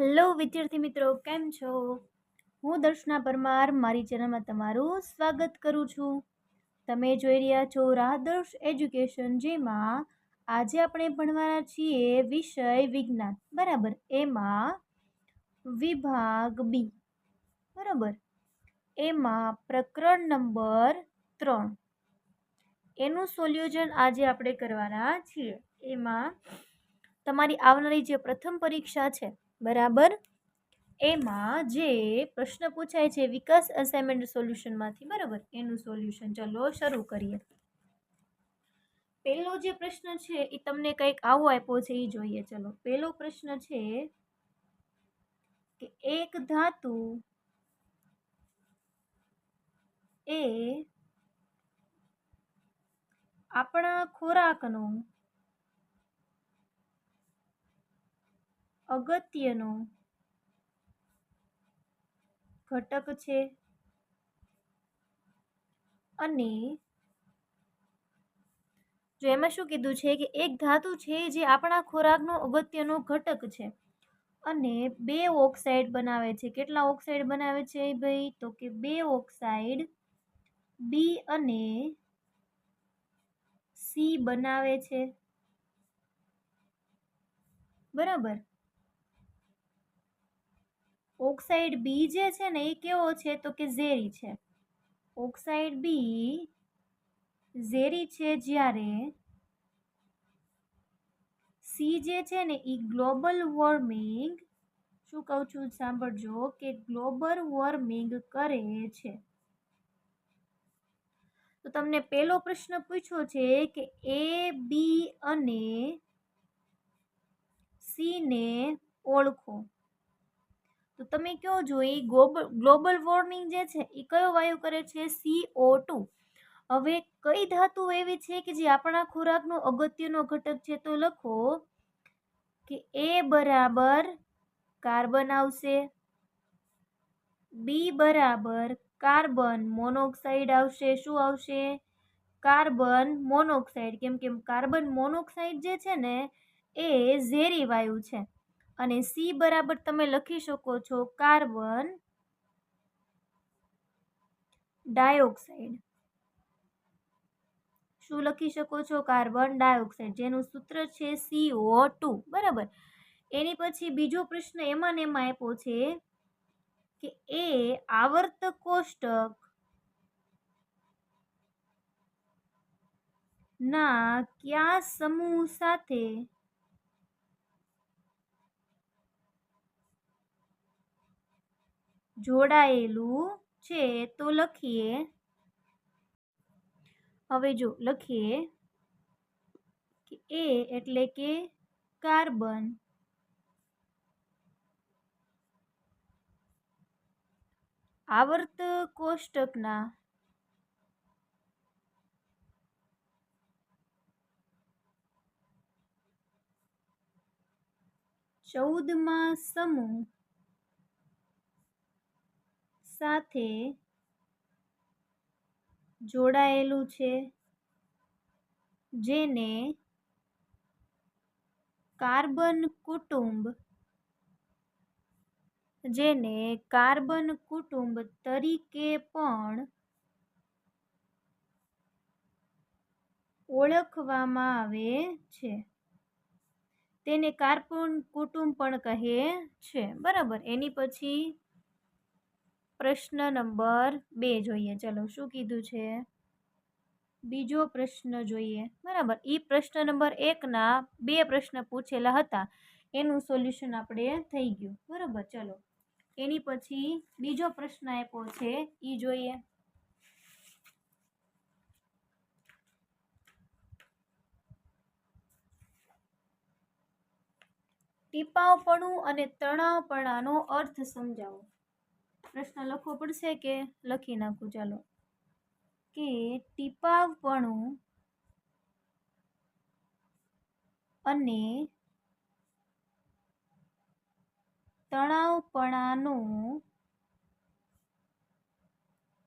Hello વિદ્યાર્થી મિત્રો, કેમ છો? હું દર્શના પરમાર મારી ચેનલમાં તમારું સ્વાગત કરું છું. તમે જોઈ રહ્યા છો રાહદર્શ એજ્યુકેશન, જેમાં આજે આપણે ભણવાના છીએ વિષય વિજ્ઞાન, બરાબર. એમાં વિભાગ બી, બરાબર. એમાં પ્રકરણ નંબર 3 એનું સોલ્યુશન આજે આપણે કરવાના છીએ. એમાં તમારી આવનારી જે પ્રથમ પરીક્ષા છે, બરાબર, એમાં જે પ્રશ્ન પૂછાય છે વિકાસ અસાઇનમેન્ટ સોલ્યુશનમાંથી, બરાબર, એનું સોલ્યુશન ચલો શરૂ કરીએ. પહેલો જે પ્રશ્ન છે એ તમને કંઈક આવો આપ્યો છે, એ જોઈએ. ચલો, પહેલો પ્રશ્ન છે કે એક ધાતુ એ આપણા ખોરાકનો અગત્યનો ઘટક છે અને જો એમાં શું કીધું છે કે એક ધાતુ છે જે આપણા ખોરાકનો અગત્યનો ઘટક છે અને 2 ઓક્સાઇડ બનાવે છે. કેટલા ઓક્સાઇડ બનાવે છે ભાઈ? તો કે 2 ઓક્સાઇડ બી અને સી બનાવે છે, બરાબર. ઓક્સાઇડ બી જે છે ને એ કેવો છે? તો કે ઝેરી છે. ઓક્સાઇડ બી ઝેરી છે, જ્યારે સી જે છે ને એ ગ્લોબલ વોર્મિંગ, શું કહું છું સાંભળજો, કે ગ્લોબલ વોર્મિંગ કરે છે. તો તમને પહેલો પ્રશ્ન પૂછ્યો છે કે એ બી અને સી ને ઓળખો. તો તમે કહો જો એ ગ્લોબલ વોર્મિંગ જે છે એ કયો વાયુ કરે છે? CO2. હવે કઈ ધાતુ એવી છે કે જે આપણા ખોરાકનો અગત્યનો ઘટક છે? તો લખો કે એ બરાબર કાર્બન આવશે, બી બરાબર કાર્બન મોનોક્સાઇડ આવશે. શું આવશે? Carbon monoxide. કેમ કે કાર્બન મોનોક્સાઇડ જે છે ને એ ઝેરી વાયુ છે. અને સી બરાબર તમે લખી શકો છો કાર્બન ડાયોક્સાઇડ. શું લખી શકો છો? કાર્બન ડાયોક્સાઇડ, જેનું સૂત્ર છે CO2, બરાબર. એની પછી બીજો પ્રશ્ન એમાં ને એમાં આપ્યો છે કે એ આવર્ત કોષ્ટક ના કયા સમૂહ સાથે જોડાયેલું છે? તો લખીએ. હવે જો લખીએ કે એ એટલે કે કાર્બન, આવર્ત કોષ્ટકના 14મા સમૂહ સાથે જોડાયેલું છે, જેને કાર્બન કુટુંબ તરીકે પણ ઓળખવામાં આવે છે. તેને કાર્બન કુટુંબ પણ કહે છે, બરાબર. એની પછી પ્રશ્ન નંબર 2 જોઈએ. ચલો, શું કીધું છે? બીજો પ્રશ્ન જોઈએ, બરાબર. ઈ પ્રશ્ન નંબર 1 ના 2 પ્રશ્ન પૂછેલા હતા, એનું સોલ્યુશન આપણે થઈ ગયું, બરાબર. ચલો, એની પછી બીજો પ્રશ્ન આપ્યો છે, ઈ જોઈએ. ટીપાવપણું અને તણાવપણાનો અર્થ સમજાવો. પ્રશ્ન લખવો પડશે કે લખી નાખું? ચાલો, કે ટીપાવપણું અને તણાવપણાનો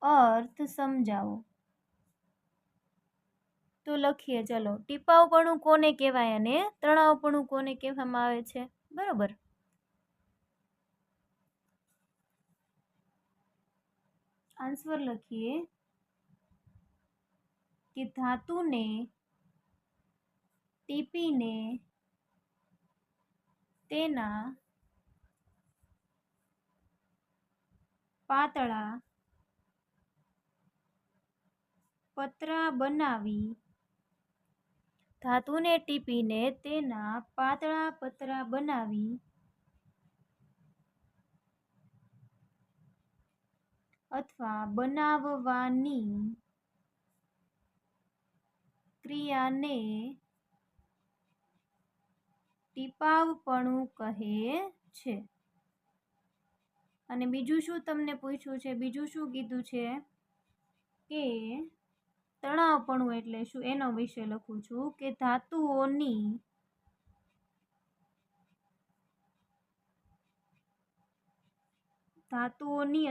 અર્થ સમજાવો. તો લખીએ. ચલો, ટીપાવપણું કોને કહેવાય અને તણાવપણું કોને કહેવામાં આવે છે? બરાબર. આન્સર લખીએ કે ધાતુને ટીપીને તેના પાતળા પતરા બનાવી ધાતુને ટીપીને તેના પાતળા પતરા બનાવી અથવા બનાવવાની ક્રિયાને ટીપાવપણું કહે છે. અને બીજું શું તમને પૂછ્યું છે? બીજું શું કીધું છે કે તણાવપણું એટલે શું એનો વિશે લખું છું કે ધાતુઓની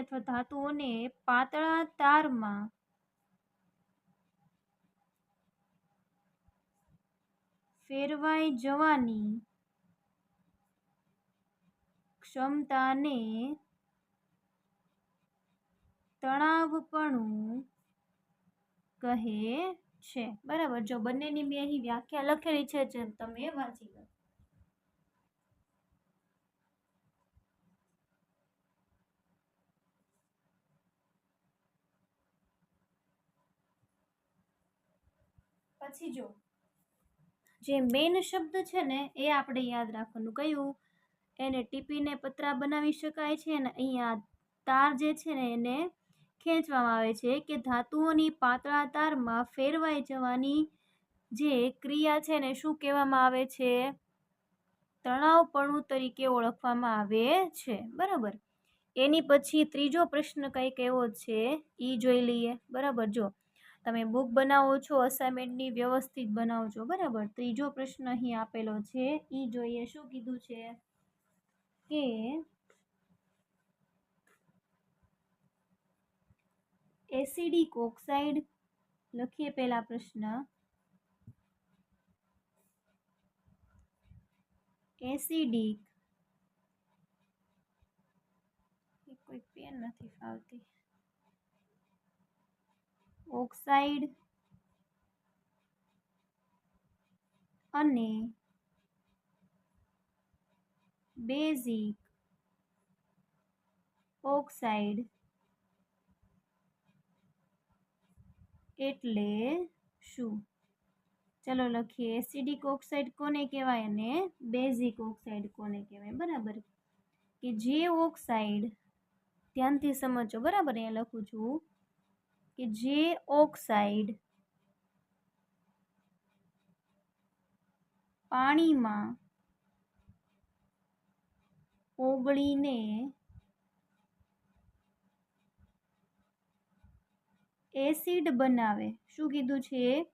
અથવા ધાતુઓને પાતળા તારમાં ફેરવાઈ જવાની ક્ષમતાને તણાવપણું કહે છે. બરાબર. જો બંનેની મેં અહીં વ્યાખ્યા લખેલી છે જેમ તમે વાંચી લો. પછી જો જે મેઇન શબ્દ છે ને એ આપણે યાદ રાખવાનું. કયું? એને ટીપીને પતરા બનાવી શકાય છે અને અહીંયા તાર જે છે ને એને ખેંચવામાં આવે છે કે ધાતુઓની પાતળા તારમાં ફેરવાઈ જવાની જે ક્રિયા છે ને શું કહેવામાં આવે છે? તણાવપણું તરીકે ઓળખવામાં આવે છે. બરાબર. એની પછી ત્રીજો પ્રશ્ન કંઈક એવો છે એ જોઈ લઈએ. બરાબર. જો તમે બુક બનાવો છો, અસાઇનમેન્ટની વ્યવસ્થિત બનાવો છો. બરાબર. ત્રીજો પ્રશ્ન અહીં આપેલો છે એ જોઈએ. શું કીધું છે કે એસિડિક ઓક્સાઇડ, લખીએ પહેલા પ્રશ્ન, એસિડિક, કોઈ પેન નથી ફાવતી, ઓક્સાઇડ અને બેઝિક ઓક્સાઇડ એટલે શું? ચલો લખીએ. એસિડિક ઓક્સાઇડ કોને કહેવાય અને બેઝિક ઓક્સાઇડ કોને કહેવાય? બરાબર. કે જે ઓક્સાઇડ, ધ્યાનથી સમજો. બરાબર. અહીંયા લખું છું કે જે ઓક્સાઇડ પાણીમાં ઓગળીને એસિડ બનાવે. શું કીધું છે?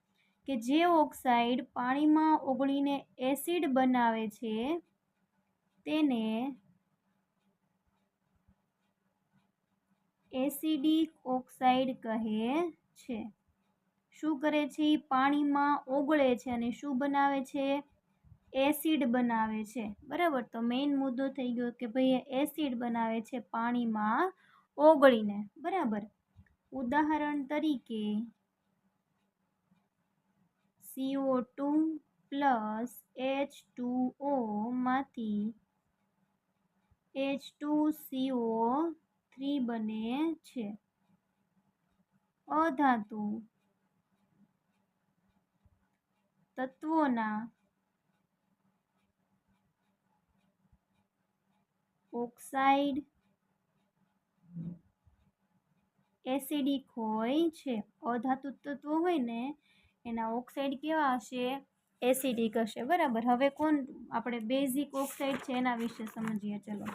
કે જે ઓક્સાઇડ પાણીમાં ઓગળીને એસિડ બનાવે છે તેને એસિડિક ઓક્સાઇડ કહે છે. શું કરે છે? પાણીમાં ઓગળે છે અને શું બનાવે છે? એસિડ બનાવે છે. બરાબર. તો મેઇન મુદ્દો થઈ ગયો કે ભાઈ એસિડ બનાવે છે પાણીમાં ઓગળીને. બરાબર. ઉદાહરણ તરીકે CO2 પ્લસ H2O માંથી H2CO3 બને છે. અધાતુ તત્વોના ઓક્સાઇડ એસિડિક હોય છે. અધાતુ તત્વો હોય ને એના ઓક્સાઇડ કેવા હશે? એસિડિક હશે. બરાબર. હવે આપણે બેઝિક ઓક્સાઇડ છે એના વિશે સમજીએ. ચલો.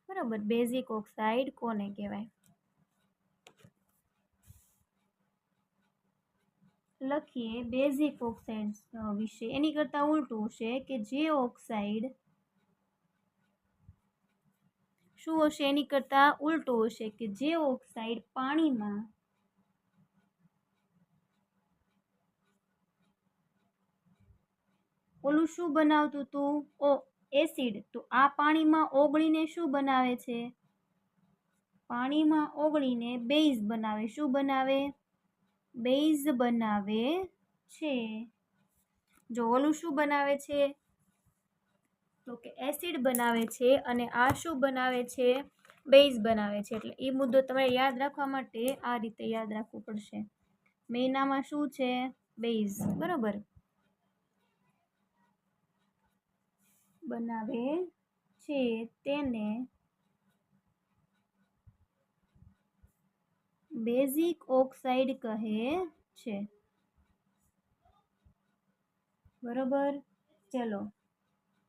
બરાબર. બેઝિક ઓક્સાઇડ કોને કહેવાય? લખીએ બેઝિક ઓક્સાઇડ વિશે. એની કરતા ઉલટું છે કે જે ઓક્સાઇડ શું હશે? એની કરતા ઉલટું હશે કે જે ઓક્સાઇડ પાણીમાં ઓલું શું બનાવતું હતું? એસિડ. તો આ પાણીમાં ઓગળીને શું બનાવે છે? પાણીમાં ઓગળીને બેઝ બનાવે. શું બનાવે? બેઝ બનાવે છે. જો ઓલું શું બનાવે છે? તો કે એસિડ બનાવે છે, અને આ શું બનાવે છે? બેઝ બનાવે છે. એટલે એ મુદ્દો તમારે યાદ રાખવા માટે આ રીતે યાદ રાખવું પડશે. મેનામાં શું છે? બેઝ. બરોબર. બનાવે છે તેને બેઝિક ઓક્સાઇડ કહે છે. બરોબર. ચલો,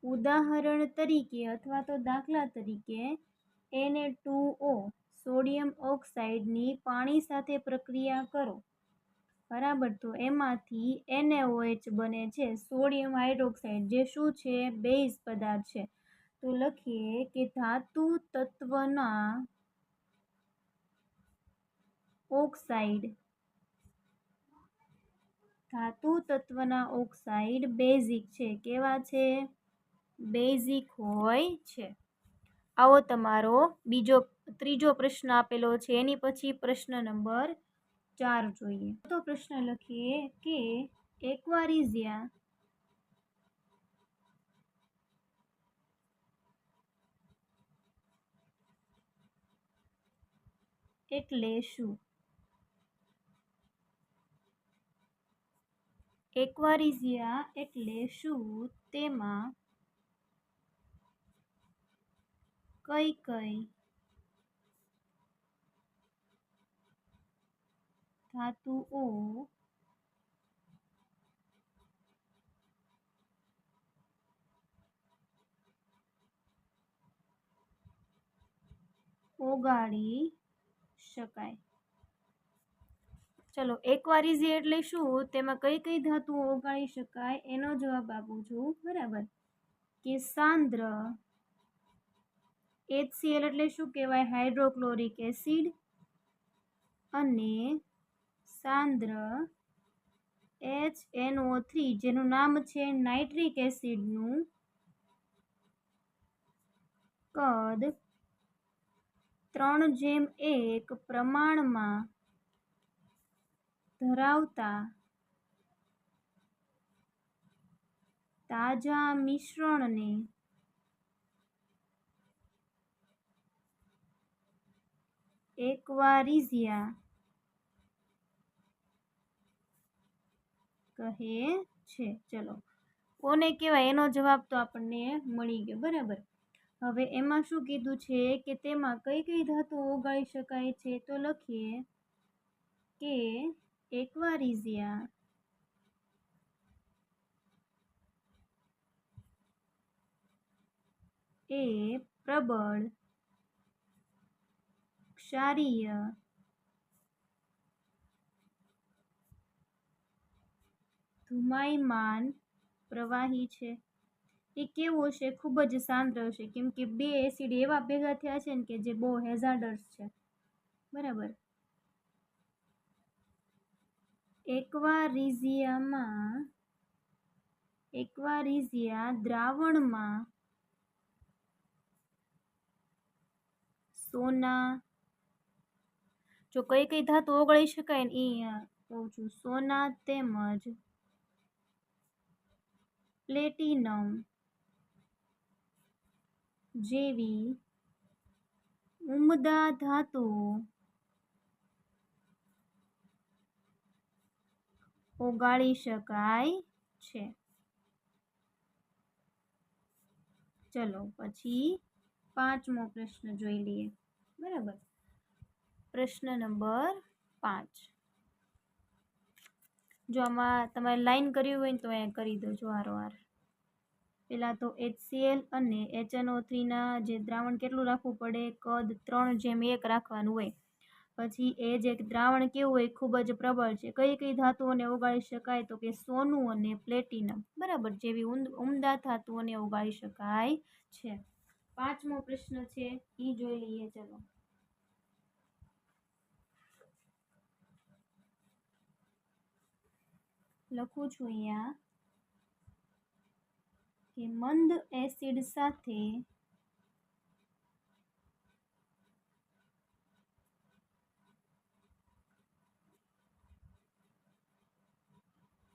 ઉદાહરણ તરીકે અથવા તો દાખલા તરીકે Na2O સોડિયમ ઓક્સાઇડની પાણી સાથે પ્રક્રિયા કરો. બરાબર. તો એમાંથી NaOH બને છે, સોડિયમ હાઇડ્રોક્સાઇડ, જે શું છે? બેઝ પદાર્થ છે. તો લખીએ કે ધાતુ તત્વના ઓક્સાઇડ બેઝિક છે. કેવા છે? બેઝિક હોય છે. આવો તમારો ત્રીજો પ્રશ્ન આપેલો છે. એની પછી પ્રશ્ન નંબર 4 જોઈએ. તો પ્રશ્ન લખીએ કે એક્વારિઝિયા એટલે શું? એક્વારિઝિયા એટલે શું? તેમાં કઈ કઈ ધાતુઓ ઓગાળી શકાય? ચલો, એક્વારિઝિયા એટલે શું? તેમાં કઈ કઈ ધાતુઓ ઓગાળી શકાય? એનો જવાબ આપું છું. બરાબર. કે સાંદ્ર HCl એટલે શું કહેવાય? Hydrochloric acid. અને સાંદ્ર HNO3 જેનું નામ છે નાઇટ્રિક એસિડનું કદ 3:1 પ્રમાણમાં ધરાવતા તાજા મિશ્રણને એક્વારિઝિયા કહે છે. ચલો, કોને કહેવાય? એનો જવાબ તો આપણને મળી ગયો. બરાબર. હવે એમાં શું કીધું છે કે તેમાં કઈ કઈ ધાતુ ઓગાળી શકાય છે? તો લખીએ કે એક્વારિઝિયા એ પ્રબળ ક્ષારીય ધુમાયમાન પ્રવાહી છે. એ કેવું હશે? ખૂબ જ સાંદ્ર હશે, કેમ કે બે એસિડ એવા ભેગા થયા છે ને કે જે બહુ હેઝાર્ડસ છે. બરાબર. એક્વારિઝિયા દ્રાવણમાં સોના, જો કઈ કઈ ધાતુ ઓગળી શકાય ને એ કહું છું. સોના તેમજ પ્લેટિનમ જેવી ઉમદા ધાતુઓ ઓગાળી શકાય છે. ચલો, પછી 5મો પ્રશ્ન જોઈ લઈએ. બરાબર. પ્રશ્ન નંબર 5. જો આમાં તમારે લાઈન કરવી હોય ને તો અહીંયા કરી દો જો હારોહાર. પહેલાં તો HCl અને HNO3 ના જે દ્રાવણ કેટલું રાખવું પડે? કદ 3:1 રાખવાનું હોય. પછી એ જે દ્રાવણ કેવું હોય? ખૂબ જ પ્રબળ છે. કઈ કઈ ધાતુઓને ઓગાળી શકાય? તો કે સોનું અને પ્લેટિનમ. બરાબર. જેવી ઉમદા ધાતુઓને ઓગાળી શકાય છે. 5મો પ્રશ્ન છે એ જોઈ લઈએ. ચલો, લખું છું અહીંયા કે મંદ એસિડ સાથે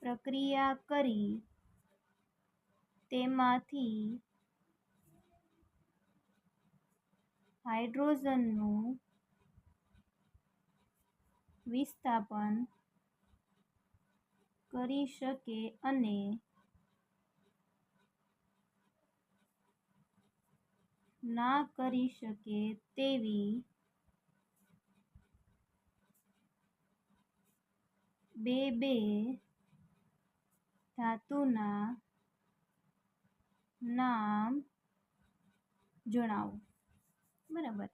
પ્રક્રિયા કરી તેમાંથી હાઇડ્રોજનનું વિસ્થાપન કરી શકે અને ના કરી શકે તેવી બે ધાતુના નામ જણાવો. બરાબર.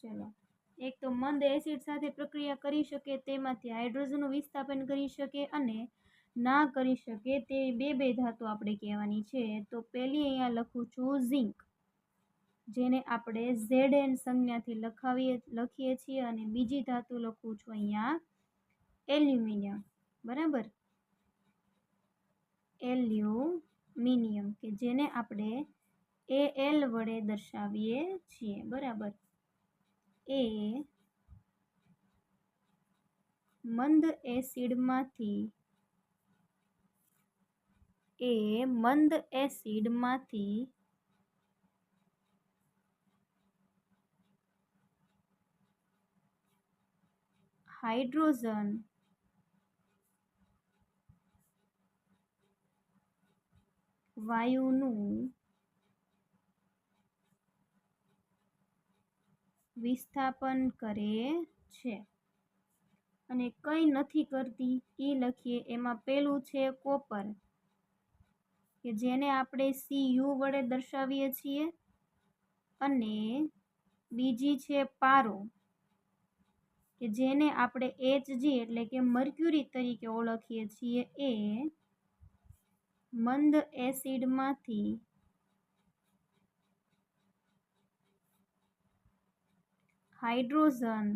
ચલો, એક તો મંદ એસિડ સાથે પ્રક્રિયા કરી શકે તેમાંથી હાઇડ્રોજનનું વિસ્થાપન કરી શકે અને ના કરી શકે તેવી બે ધાતુ આપણે કહેવાની છે. તો પહેલી અહીંયા લખું છું ઝિંક, જેને આપણે Zn સંજ્ઞાથી લખીએ છીએ, અને બીજી ધાતુ લખું છું અહીંયા એલ્યુમિનિયમ. બરાબર, એલ્યુમિનિયમ, કે જેને આપણે Al વડે દર્શાવીએ છીએ. બરાબર. એ મંદ એસિડમાંથી હાઇડ્રોજન વાયુનું વિસ્થાપન કરે છે. અને કંઈ નથી કરતી એ લખીએ. એમાં પેલું છે કોપર, કે જેને આપણે Cu વડે દર્શાવીએ છીએ, અને બીજી છે પારો, કે જેને આપણે Hg એટલે કે મર્ક્યુરી તરીકે ઓળખીએ છીએ. એ મંદ એસિડમાંથી હાઇડ્રોજન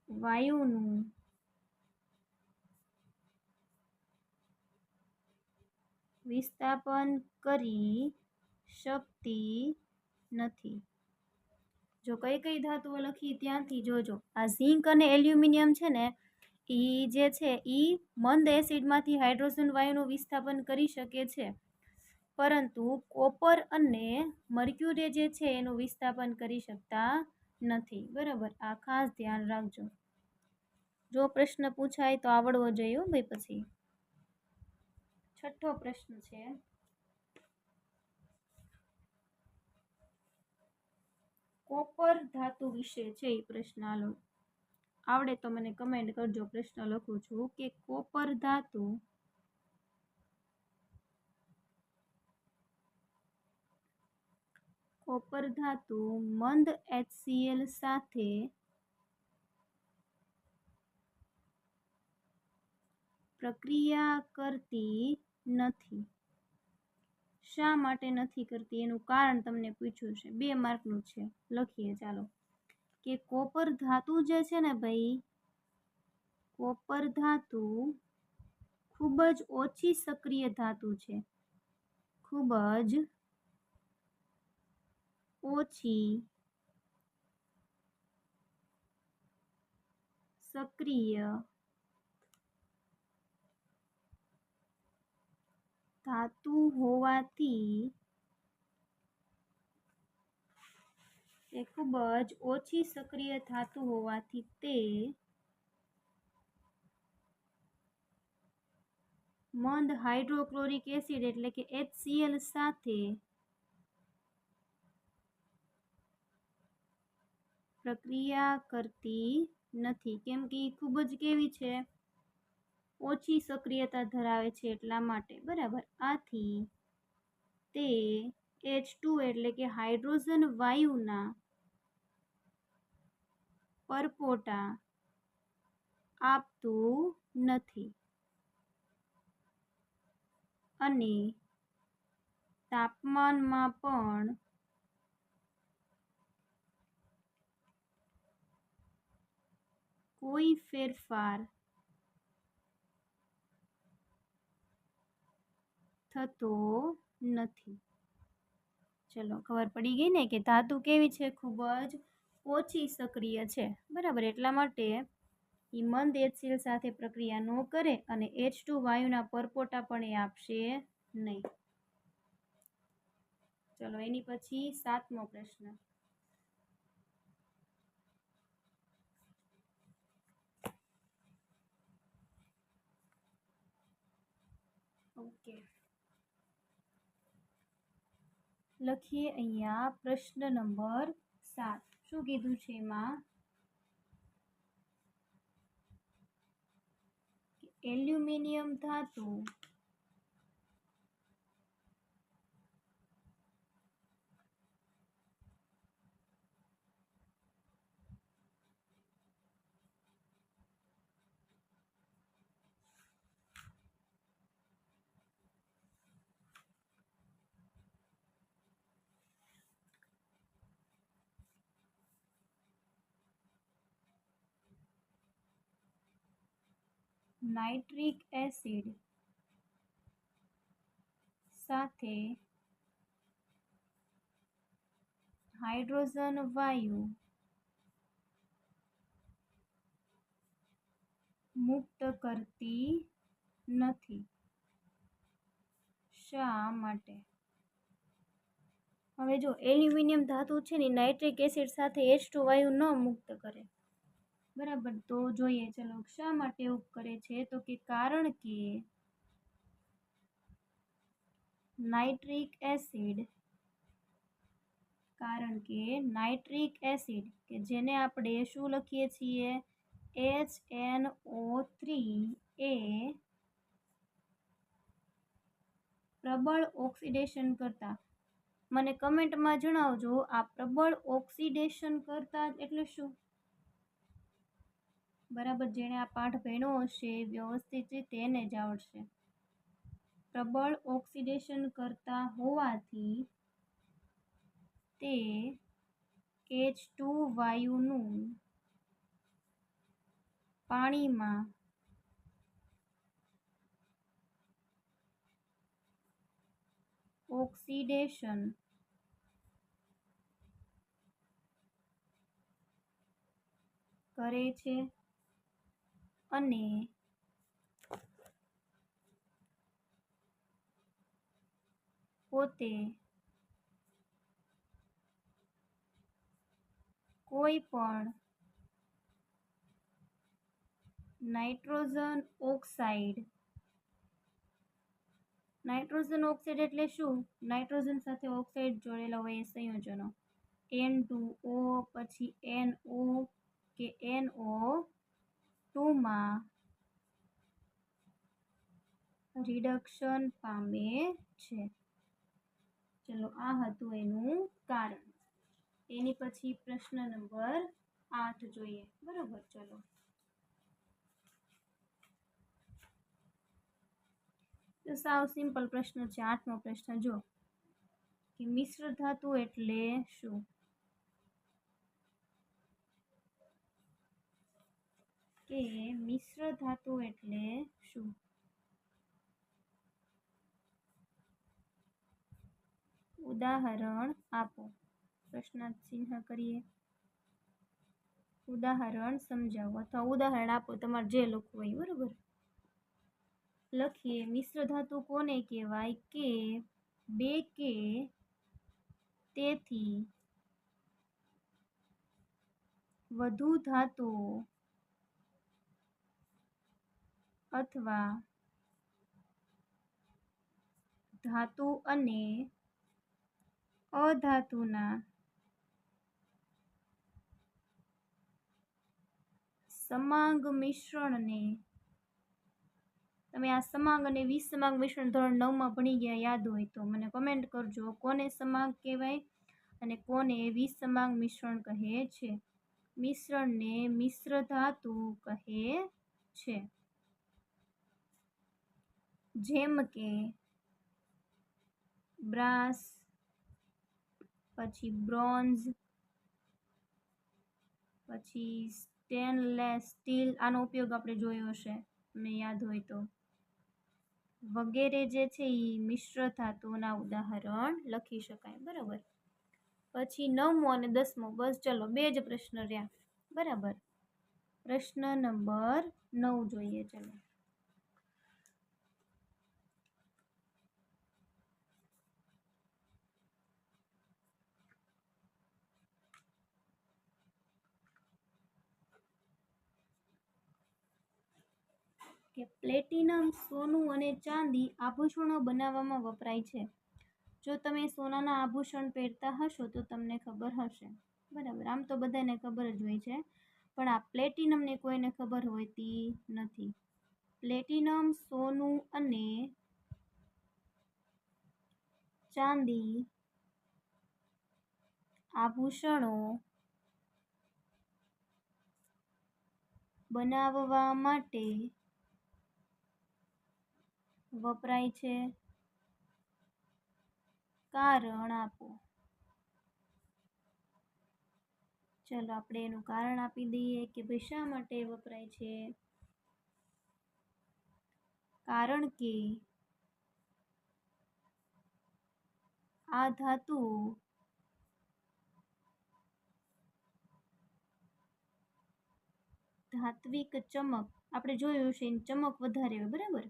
વાયુનું વિસ્થાપન કરી શકતી નથી. જો કઈ કઈ ધાતુઓ લખી ત્યાંથી જોજો. આ ઝિંક અને એલ્યુમિનિયમ છે ને, એ જે છે એ મંદ એસિડમાંથી હાઇડ્રોજન વાયુનું વિસ્થાપન કરી શકે છે, પરંતુ કોપર અને મર્ક્યુરી જે છે એનું વિસ્થાપન કરી શકતા નથી. બરાબર, આ ખાસ ધ્યાન રાખજો. જો પ્રશ્ન પૂછાય તો આવડવો જોઈએ ભાઈ. પછી છઠ્ઠો પ્રશ્ન છે, કોપર ધાતુ વિશે છે એ પ્રશ્ન. હાલો, આવડે તો મને કમેન્ટ કરજો. પ્રશ્ન લખું છું કે કોપર ધાતુ મંદ HCl સાથે પ્રક્રિયા કરતી નથી. શા માટે નથી કરતી એનું કારણ તમને પૂછ્યું છે. 2 માર્કનું છે, લખીએ. ચાલો, કે કોપર ધાતુ જે છે ને ભાઈ, કોપર ધાતુ ખૂબ જ ઓછી સક્રિય ધાતુ છે. ખૂબ જ ઓછી સક્રિય ધાતુ હોવાથી તે મંદ હાઇડ્રોક્લોરિક એસિડ એટલે કે HCl સાથે પ્રક્રિયા કરતી નથી. કેમ કે એ ખૂબ જ કેવી છે, ઓછી સક્રિયતા ધરાવે છે, એટલા માટે. બરાબર. આથી તે H2 એટલે કે હાઇડ્રોજન વાયુના પરપોટા આપતું નથી, અને તાપમાનમાં પણ કોઈ ફેરફાર થતો નથી. ચલો, ખબર પડી ગઈ ને કે ધાતુ કેવી છે, ખૂબ જ ઓછી સક્રિય છે. બરાબર, એટલા માટે એ મંદ HCl સાથે પ્રક્રિયા ન કરે અને H2 વાયુના પરપોટા પણ એ આપશે નહીં. ચલો એની પછી 7મો પ્રશ્ન. ઓકે, લખીએ અહીંયા પ્રશ્ન નંબર 7. શું કીધું છે એમાં? એલ્યુમિનિયમ ધાતુ નાઇટ્રિક એસિડ સાથે હાઇડ્રોજન વાયુ મુક્ત કરતી નથી. શા માટે? હવે જો એલ્યુમિનિયમ ધાતુ છે ને નાઇટ્રિક એસિડ સાથે H2 વાયુ ન મુક્ત કરે, બરાબર. તો જોઈએ ચલો શા માટે એવું કરે છે, તો કે કારણ કે નાઇટ્રિક એસિડ કે જેને આપણે શું લખીએ છીએ HNO3 એ પ્રબળ ઓક્સિડેશન કરતા, મને કમેન્ટમાં જણાવજો આ પ્રબળ ઓક્સિડેશન કરતા એટલે શું? બરાબર, જેણે આ પાઠ ભણ્યો હશે વ્યવસ્થિત રીતે એને જ આવડશે. પ્રબળ ઓક્સિડેશન કરતા હોવાથી તે H2 વાયુનું પાણીમાં ઓક્સિડેશન કરે છે અને પોતે કોઈ પણ નાઇટ્રોજન ઓક્સાઇડ એટલે શું? નાઇટ્રોજન સાથે ઓક્સાઇડ જોડેલા હોય એ સંયોજનો N2O પછી NO કે NO2 માં રિડક્શન પામે છે. ચલો આ હતું એનું કારણ. એની પછી પ્રશ્ન નંબર 8 જોઈએ. બરાબર, ચલો તો સાવ સિમ્પલ પ્રશ્ન છે. 8મો પ્રશ્ન જો કે મિશ્ર ધાતુ એટલે શું? ઉદાહરણ આપો. પ્રશ્નાર્થ ચિહ્ન કરીએ. ઉદાહરણ સમજાવો અથવા ઉદાહરણ આપો, તમારે જે લખવું હોય. બરાબર, લખીએ. મિશ્ર ધાતુ કોને કહેવાય? કે બે કે તેથી વધુ ધાતુઓ અથવા ધાતુ અને અધાતુના સમાંગ મિશ્રણને, તમે આ સમાંગ અને વિસમાંગ મિશ્રણ ધોરણ 9માં ભણી ગયા યાદ હોય તો મને કમેન્ટ કરજો કોને સમાંગ કહેવાય અને કોને વિસમાંગ મિશ્રણ કહે છે. મિશ્રણને મિશ્ર ધાતુ કહે છે. જેમ કે બ્રાસ, પછી બ્રોન્ઝ, પછી સ્ટેનલેસ સ્ટીલ, આનો ઉપયોગ આપણે જોયો હશે મને યાદ હોય તો, વગેરે જે છે એ મિશ્ર ધાતુઓના ઉદાહરણ લખી શકાય. બરાબર, પછી 9મો અને 10મો, બસ ચલો 2 જ પ્રશ્ન રહ્યા. બરાબર, પ્રશ્ન નંબર 9 જોઈએ. ચલો, કે પ્લેટિનમ સોનું અને ચાંદી આભૂષણો બનાવવામાં વપરાય છે. જો તમે સોનાના આભૂષણ પહેરતા હશો તો તમને ખબર હશે, બરાબર. આમ તો બધાને ખબર જ હોય છે, પણ આ પ્લેટિનમને કોઈને ખબર હોતી નથી. પ્લેટિનમ સોનું અને ચાંદી આભૂષણો બનાવવા માટે વપરાય છે. કારણ આપો. ચલો, આપણે એનું કારણ આપી દઈએ કે ભાઈ શા માટે વપરાય છે. કારણ કે આ ધાતુ ધાત્વિક ચમક, આપણે જોયું છે એની ચમક વધારે હોય, બરાબર,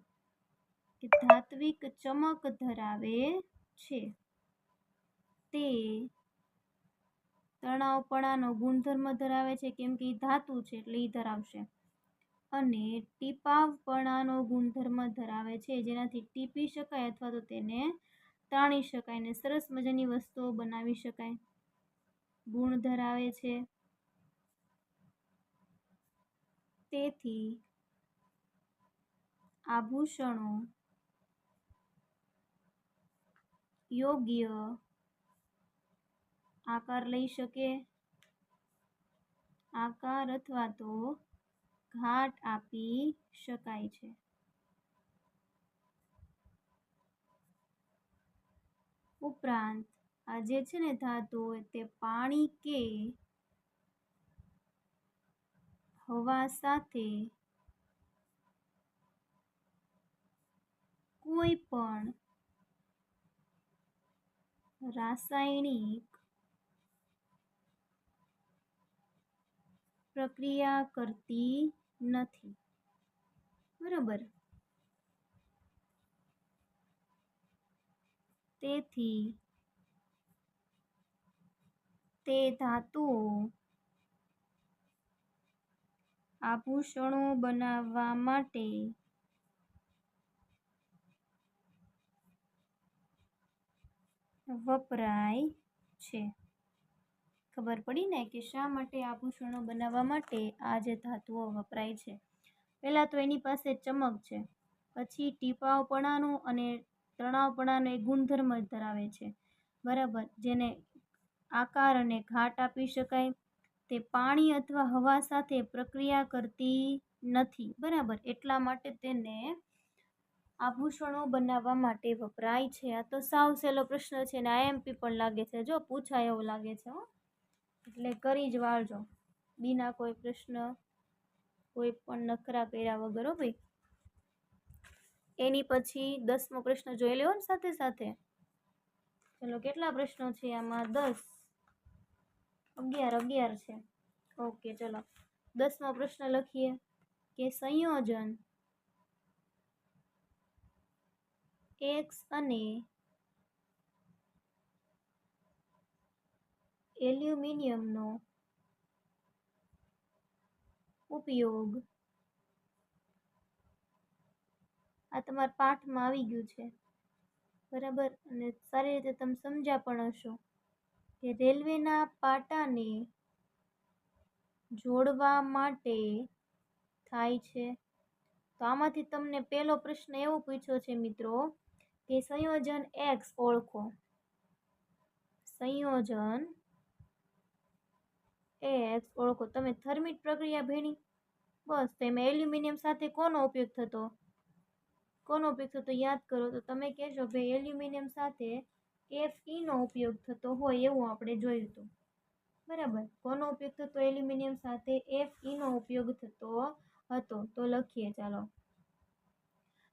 કે ધાત્વિક ચમક ધરાવે છે. તે તણાવપણાનો ગુણધર્મ ધરાવે છે, કેમ કે એ ધાતુ છે એટલે એ ધરાવશે. અને ટીપાવપણાનો ગુણધર્મ ધરાવે છે, જેનાથી ટીપી શકાય અથવા તો તેને તાણી શકાય ને સરસ મજાની વસ્તુઓ બનાવી શકાય ગુણ ધરાવે છે. તેથી આભૂષણો યોગ્ય આકાર લઈ શકે, આકાર અથવા તો ઘાટ આપી શકાય છે. ઉપરાંત આ જે છે ને ધાતુ તે પાણી કે હવા સાથે કોઈ પણ રાસાયણિક પ્રક્રિયા કરતી નથી, બરાબર. તેથી તે ધાતુઓ આભૂષણો બનાવવા માટે વપરાય છે. ખબર પડી ને કે શા માટે આભૂષણો બનાવવા માટે આ જે ધાતુઓ વપરાય છે. પહેલાં તો એની પાસે ચમક છે, પછી ટીપાવપણાનો અને તણાવપણાનો એક ગુણધર્મ ધરાવે છે, બરાબર, જેને આકાર અને ઘાટ આપી શકાય. તે પાણી અથવા હવા સાથે પ્રક્રિયા કરતી નથી, બરાબર, એટલા માટે તેને આભૂષણો બનાવવા માટે વપરાય છે. આ તો સાવ સહેલો પ્રશ્ન છે ને IMP પણ લાગે છે, જો પૂછાય એવું લાગે છે, એટલે કરી જ વાળજો બીના કોઈ પ્રશ્ન, કોઈ પણ નખરા કર્યા વગર, હો ભાઈ. એની પછી 10મો પ્રશ્ન જોઈ લેવો ને સાથે સાથે. ચલો, કેટલા પ્રશ્નો છે આમાં? 10, 11 છે. ઓકે, ચલો 10મો પ્રશ્ન લખીએ કે સંયોજન X અને એલ્યુમિનિયમનો ઉપયોગ, આ તમારા પાઠમાં આવી ગયું છે, બરાબર, અને સારી રીતે તમે સમજ્યા પણ હશો કે રેલવેના પાટાને જોડવા માટે થાય છે. તો આમાંથી તમને પહેલો પ્રશ્ન એવો પૂછ્યો છે મિત્રો કે સંયોજન X ઓળખો. સંયોજન X ઓળખો. તમે થર્મિટ પ્રક્રિયા ભણી, બસ. તો એમાં એલ્યુમિનિયમ સાથે કોનો ઉપયોગ થતો યાદ કરો તો તમે કહેશો ભાઈ એલ્યુમિનિયમ સાથે Fe નો ઉપયોગ થતો હોય એવું આપણે જોયું હતું, બરાબર. કોનો ઉપયોગ થતો? એલ્યુમિનિયમ સાથે Fe નો ઉપયોગ થતો હતો. તો લખીએ, ચાલો.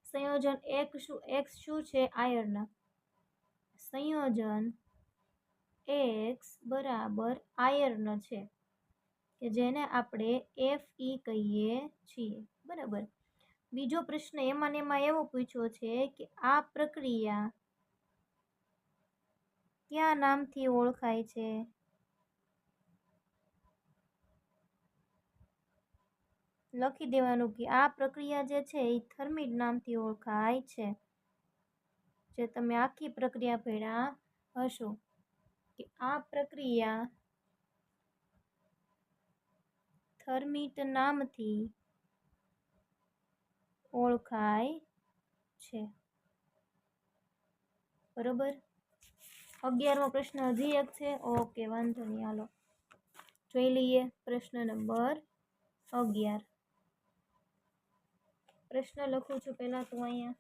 સંયોજન X શું છે? આયર્ન. સંયોજન X બરાબર આયર્ન છે. કે જેને આપણે FE કહીએ છીએ, બરાબર. બીજો પ્રશ્ન એમાં ને એમાં એવો પૂછ્યો છે કે આ પ્રક્રિયા કયા નામથી ઓળખાય છે? લખી દેવાનું કે આ પ્રક્રિયા જે છે એ થર્મિટ નામથી ઓળખાય છે. જે તમે આખી પ્રક્રિયા ભણ્યા હશો કે આ પ્રક્રિયા થર્મિટ નામથી ઓળખાય છે, બરોબર. 11મો પ્રશ્ન હજી એક છે. ઓકે, વાંધો નહીં, હાલો જોઈ લઈએ પ્રશ્ન નંબર 11. પ્રશ્ન લખું છું પહેલા તો અહીંયા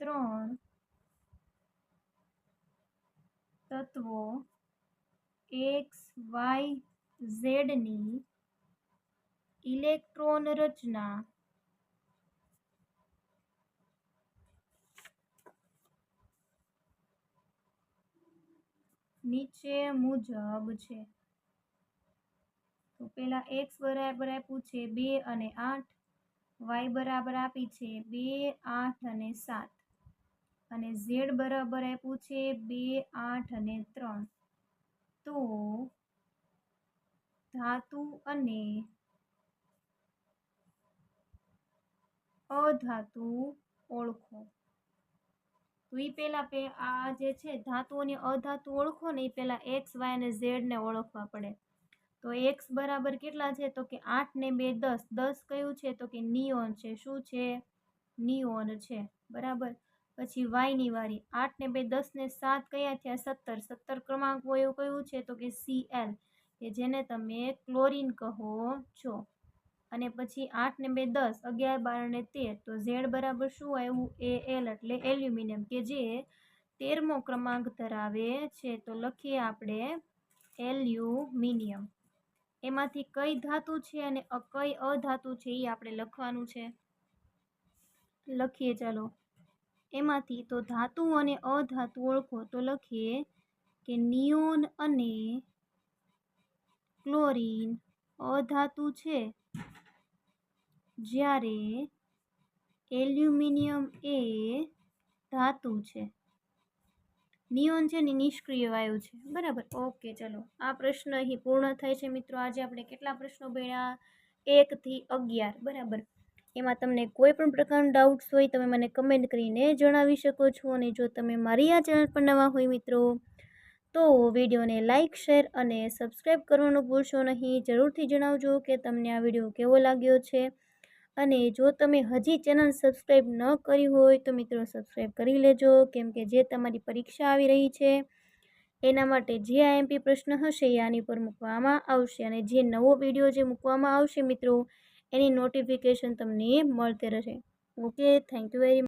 3 તત્વો X, Y, Z ની ઇલેક્ટ્રોન રચના નીચે મુજબ છે. તો પેલા X બરાબર આપ્યું છે 2 અને 8, Y બરાબર આપી છે 2, 8 અને 7, અને Z બરાબર આપ્યું છે 2, 8 અને 3. તો ધાતુ અને અધાતુ ઓળખો. તો એ પેલા આ જે છે ધાતુ અને અધાતુ ઓળખો ને એ પેલા X, Y અને Z ને ઓળખવા પડે. તો X બરાબર કેટલા છે? તો કે 8 ને 2 10. 10 કયું છે? તો કે નિયોન છે. શું છે? નિયોન છે, બરાબર. પછી Y ની વારી. 8 ને 2 10 ને 7 કયા થયા? 17. 17 ક્રમાંક હોય એવું કયું છે? તો કે Cl, કે જેને તમે ક્લોરીન કહો છો. અને પછી 8 ને 2 10, 11, 12 અને 13. તો Z બરાબર શું આવ્યું? Al, એટલે એલ્યુમિનિયમ, કે જે 13મો ક્રમાંક ધરાવે છે. તો લખીએ આપણે એલ્યુમિનિયમ. એમાંથી કઈ ધાતુ છે અને કઈ અધાતુ છે એ આપણે લખવાનું છે. લખીએ ચાલો. એમાંથી તો ધાતુ અને અધાતુ ઓળખો. તો લખીએ કે નિયોન અને ક્લોરીન અધાતુ છે, જ્યારે એલ્યુમિનિયમ એ ધાતુ છે. નિયોન છે ને નિષ્ક્રિય વાયુ છે, બરાબર. ઓકે, ચલો આ પ્રશ્ન અહીં પૂર્ણ થાય છે મિત્રો. આજે આપણે કેટલા પ્રશ્નો ભણ્યા? 1 થી 11, બરાબર. એમાં તમને કોઈ પણ પ્રકારનો ડાઉટ્સ હોય તમે મને કમેન્ટ કરીને જણાવી શકો છો. અને જો તમે મારી આ ચેનલ પર નવા હોય મિત્રો તો વિડીયોને લાઇક, શેર અને સબસ્ક્રાઈબ કરવાનું ભૂલશો નહીં. જરૂરથી જણાવજો કે તમને આ વિડીયો કેવો લાગ્યો છે. અને જો તમે હજી ચેનલ સબસ્ક્રાઈબ ન કરી હોય તો મિત્રો સબસ્ક્રાઈબ કરી લેજો, કેમ કે જે તમારી પરીક્ષા આવી રહી છે એના માટે જે આઈએમપી પ્રશ્ન હશે એ આની પર મૂકવામાં આવશે. અને જે નવો વિડીયો જે મૂકવામાં આવશે મિત્રો એની નોટિફિકેશન તમને મળતી રહેશે. Okay, thank you very much.